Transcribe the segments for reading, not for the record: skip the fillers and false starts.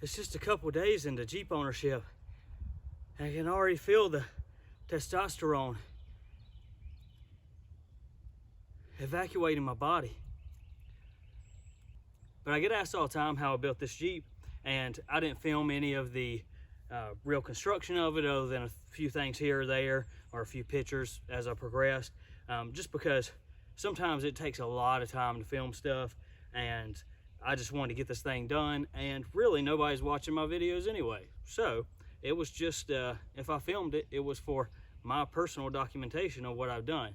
It's just a couple days into Jeep ownership. I can already feel the testosterone evacuating my body. But I get asked all the time how I built this Jeep, and I didn't film any of the real construction of it other than a few things here or there, or a few pictures as I progressed, just because sometimes it takes a lot of time to film stuff, and I just wanted to get this thing done, and really nobody's watching my videos anyway. So it was just, if I filmed it, it was for my personal documentation of what I've done.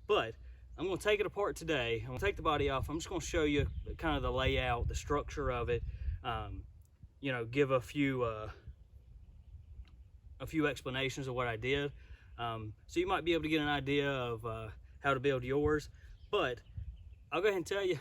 But I'm going to take it apart today. I'm going to take the body off. I'm just going to show you kind of the layout, the structure of it, you know, give a few explanations of what I did. So you might be able to get an idea of how to build yours. But I'll go ahead and tell you,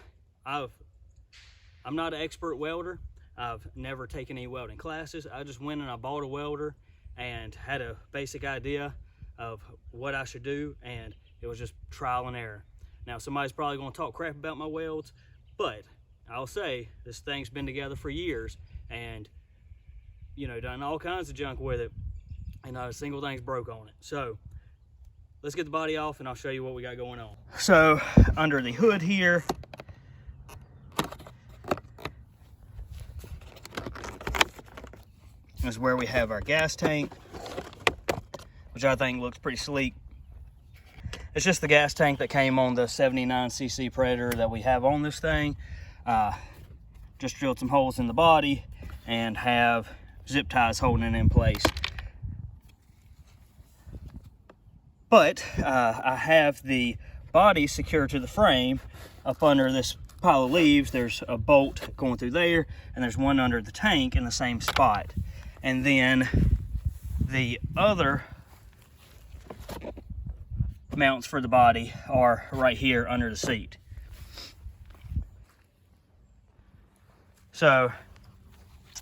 I'm not an expert welder. I've never taken any welding classes. I just went and I bought a welder and had a basic idea of what I should do, and it was just trial and error. Now somebody's probably going to talk crap about my welds, but I'll say this thing's been together for years, and you know, done all kinds of junk with it, and not a single thing's broke on it. So let's get the body off and I'll show you what we got going on. So under the hood here, is where we have our gas tank, which I think looks pretty sleek. It's just the gas tank that came on the 79cc Predator that we have on this thing. Just drilled some holes in the body and have zip ties holding it in place. But I have the body secured to the frame up under this pile of leaves. There's a bolt going through there, and there's one under the tank in the same spot. And then the other mounts for the body are right here under the seat. So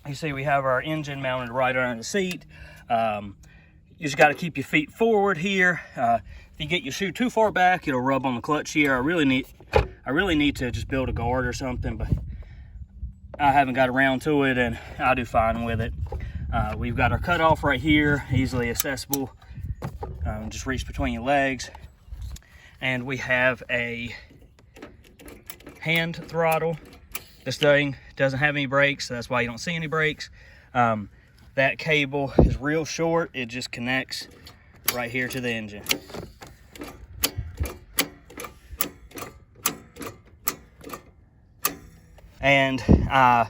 you see we have our engine mounted right under the seat. You just got to keep your feet forward here. If you get your shoe too far back, it'll rub on the clutch here. I really need to just build a guard or something, but I haven't got around to it, and I'll do fine with it. We've got our cutoff right here, easily accessible. Just reach between your legs. And we have a hand throttle. This thing doesn't have any brakes, so that's why you don't see any brakes. That cable is real short. It just connects right here to the engine. And I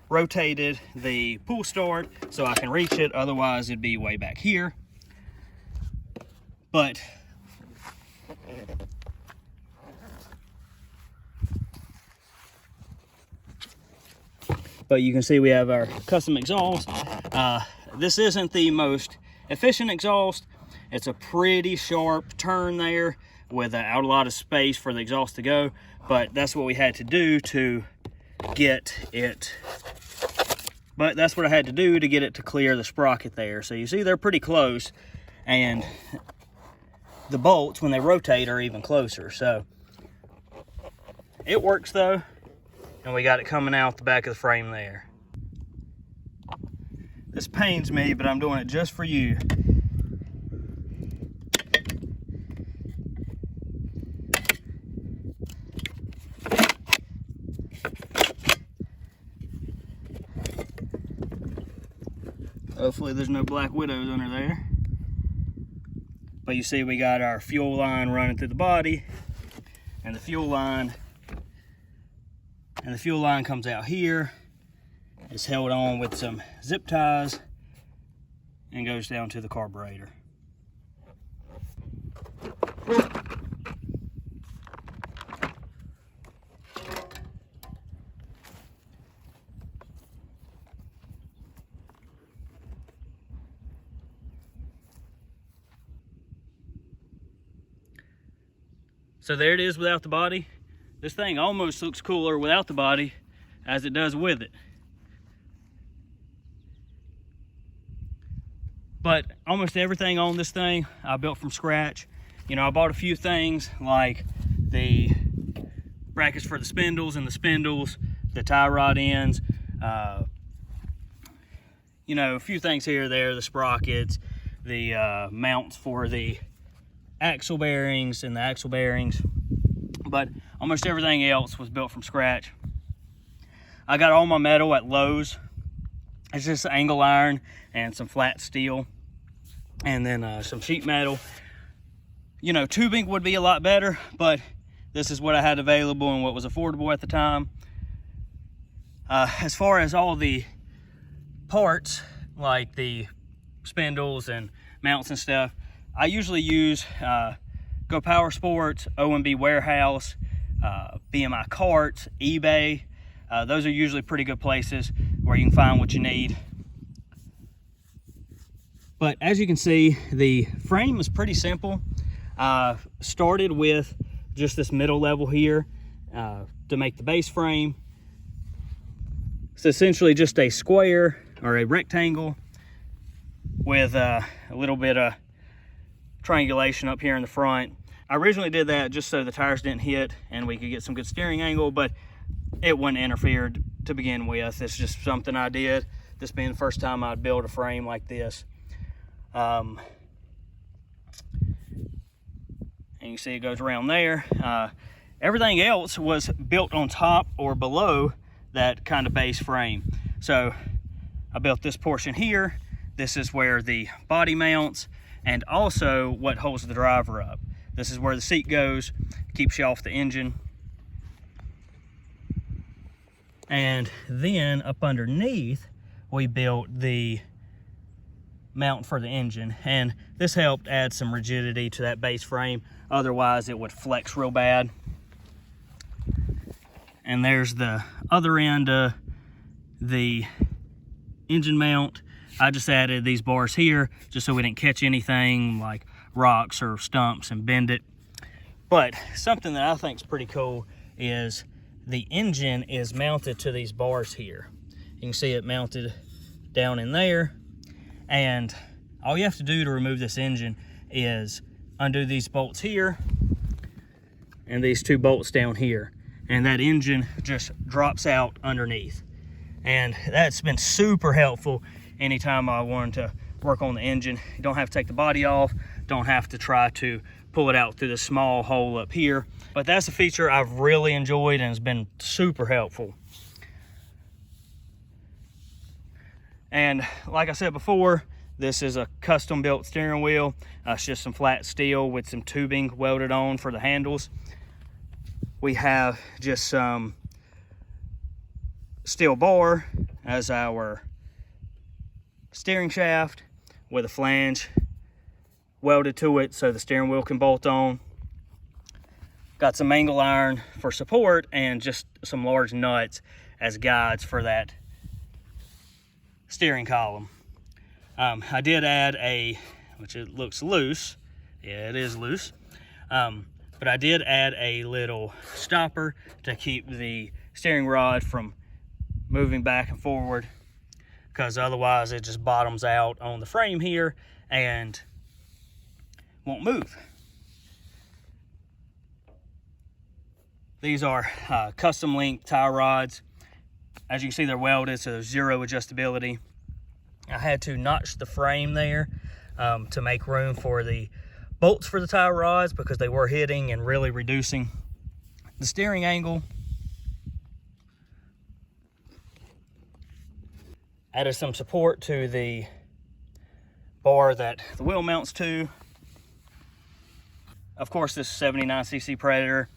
rotated the pull start so I can reach it, otherwise it'd be way back here. But you can see we have our custom exhaust. This isn't the most efficient exhaust. It's a pretty sharp turn there without a lot of space for the exhaust to go, but that's what we had to do to get it. But that's what I had to do to get it to clear the sprocket there. So you see they're pretty close, and the bolts, when they rotate, are even closer. So it works though, and we got it coming out the back of the frame there. This pains me, but I'm doing it just for you. Hopefully there's no black widows under there. But you see we got our fuel line running through the body, and the fuel line comes out here. It's held on with some zip ties and goes down to the carburetor. So there it is without the body. This thing almost looks cooler without the body as it does with it. But almost everything on this thing I built from scratch. You know, I bought a few things like the brackets for the spindles and the spindles, the tie rod ends, you know, a few things here or there, the sprockets, the mounts for the axle bearings and the axle bearings, but almost everything else was built from scratch. I got all my metal at Lowe's. It's just angle iron and some flat steel, and then some sheet metal. You know, tubing would be a lot better, but this is what I had available and what was affordable at the time. As far as all the parts, like the spindles and mounts and stuff, I usually use Go Power Sports, O&B Warehouse, BMI Kart, eBay. Those are usually pretty good places where you can find what you need. But as you can see, the frame is pretty simple. Started with just this middle level here to make the base frame. It's essentially just a square or a rectangle with a little bit of triangulation up here in the front. I originally did that just so the tires didn't hit and we could get some good steering angle, but it wouldn't interfere to begin with. It's just something I did, this being the first time I'd build a frame like this. And you see it goes around there. Everything else was built on top or below that kind of base frame. So I built this portion here. This is where the body mounts and also what holds the driver up. This is where the seat goes, keeps you off the engine. And then up underneath, we built the mount for the engine. And this helped add some rigidity to that base frame. Otherwise, it would flex real bad. And there's the other end of the engine mount. I just added these bars here just so we didn't catch anything like rocks or stumps and bend it. But something that I think is pretty cool is the engine is mounted to these bars here. You can see it mounted down in there. And all you have to do to remove this engine is undo these bolts here and these two bolts down here. And that engine just drops out underneath. And that's been super helpful anytime I wanted to work on the engine. You don't have to take the body off, don't have to try to pull it out through the small hole up here. But that's a feature I've really enjoyed and has been super helpful. And like I said before, this is a custom built steering wheel. It's just some flat steel with some tubing welded on for the handles. We have just some steel bar as our steering shaft with a flange welded to it so the steering wheel can bolt on. Got some angle iron for support and just some large nuts as guides for that steering column. I did add which it looks loose. Yeah, it is loose. But I did add a little stopper to keep the steering rod from moving back and forward, because otherwise it just bottoms out on the frame here and won't move. These are custom link tie rods. As you can see, they're welded, so there's zero adjustability. I had to notch the frame there to make room for the bolts for the tie rods because they were hitting and really reducing the steering angle. Added some support to the bar that the wheel mounts to. Of course, this 79cc Predator.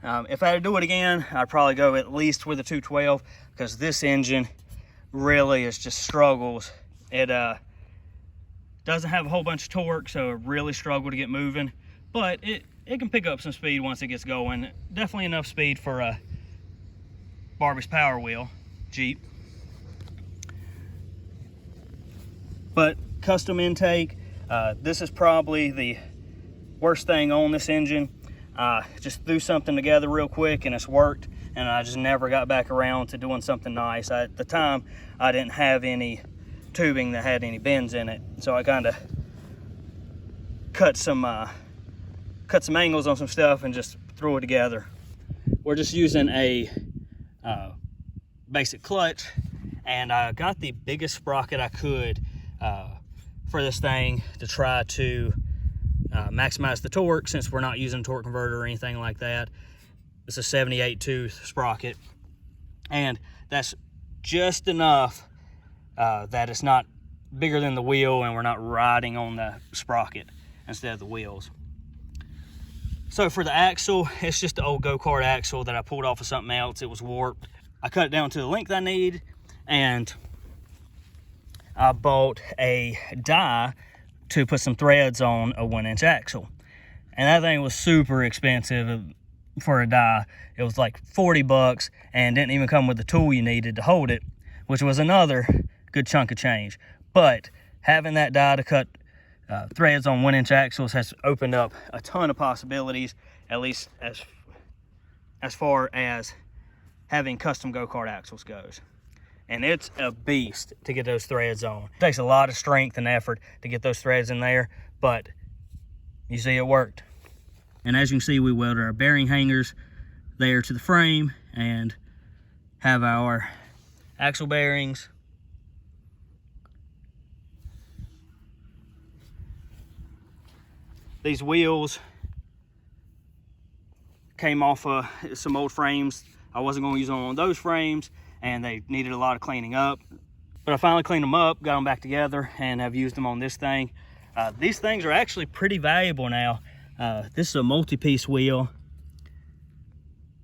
If I had to do it again, I'd probably go at least with a 212 because this engine really is just struggles. It doesn't have a whole bunch of torque, so it really struggled to get moving, but it can pick up some speed once it gets going. Definitely enough speed for a Barbie's PowerWheels Jeep. But custom intake, this is probably the worst thing on this engine. Just threw something together real quick and it's worked, and I just never got back around to doing something nice. At the time, I didn't have any tubing that had any bends in it, so I kind of cut some angles on some stuff and just threw it together. We're just using a basic clutch and I got the biggest sprocket I could for this thing to try to maximize the torque, since we're not using a torque converter or anything like that. It's a 78 tooth sprocket, and that's just enough that it's not bigger than the wheel and we're not riding on the sprocket instead of the wheels. So for the axle, it's just the old go-kart axle that I pulled off of something else. It was warped. I cut it down to the length I need, and I bought a die to put some threads on a 1-inch axle. And that thing was super expensive for a die. It was like 40 bucks and didn't even come with the tool you needed to hold it, which was another good chunk of change. But having that die to cut threads on 1-inch axles has opened up a ton of possibilities, at least as far as having custom go-kart axles goes. And it's a beast to get those threads on. It takes a lot of strength and effort to get those threads in there, but you see it worked. And as you can see, we welded our bearing hangers there to the frame and have our axle bearings. These wheels came off of some old frames. I wasn't going to use them on those frames, and they needed a lot of cleaning up. But I finally cleaned them up, got them back together, and have used them on this thing. These things are actually pretty valuable now. This is a multi-piece wheel,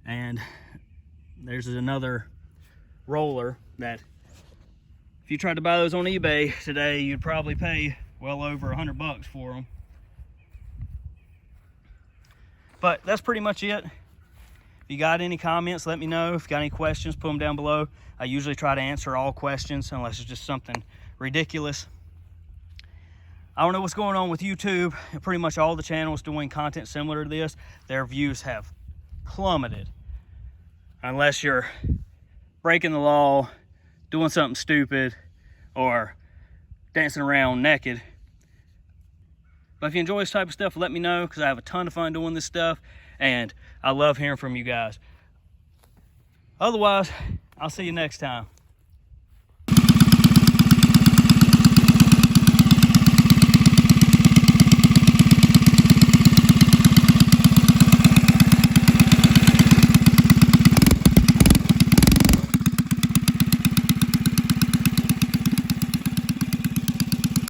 and there's another roller that if you tried to buy those on eBay today, you'd probably pay well over 100 bucks for them. But that's pretty much it. If you got any comments, let me know. If you got any questions, put them down below. I usually try to answer all questions unless it's just something ridiculous. I don't know what's going on with YouTube. Pretty much all the channels doing content similar to this, their views have plummeted. Unless you're breaking the law, doing something stupid, or dancing around naked. But if you enjoy this type of stuff, let me know, because I have a ton of fun doing this stuff, and I love hearing from you guys. Otherwise, I'll see you next time.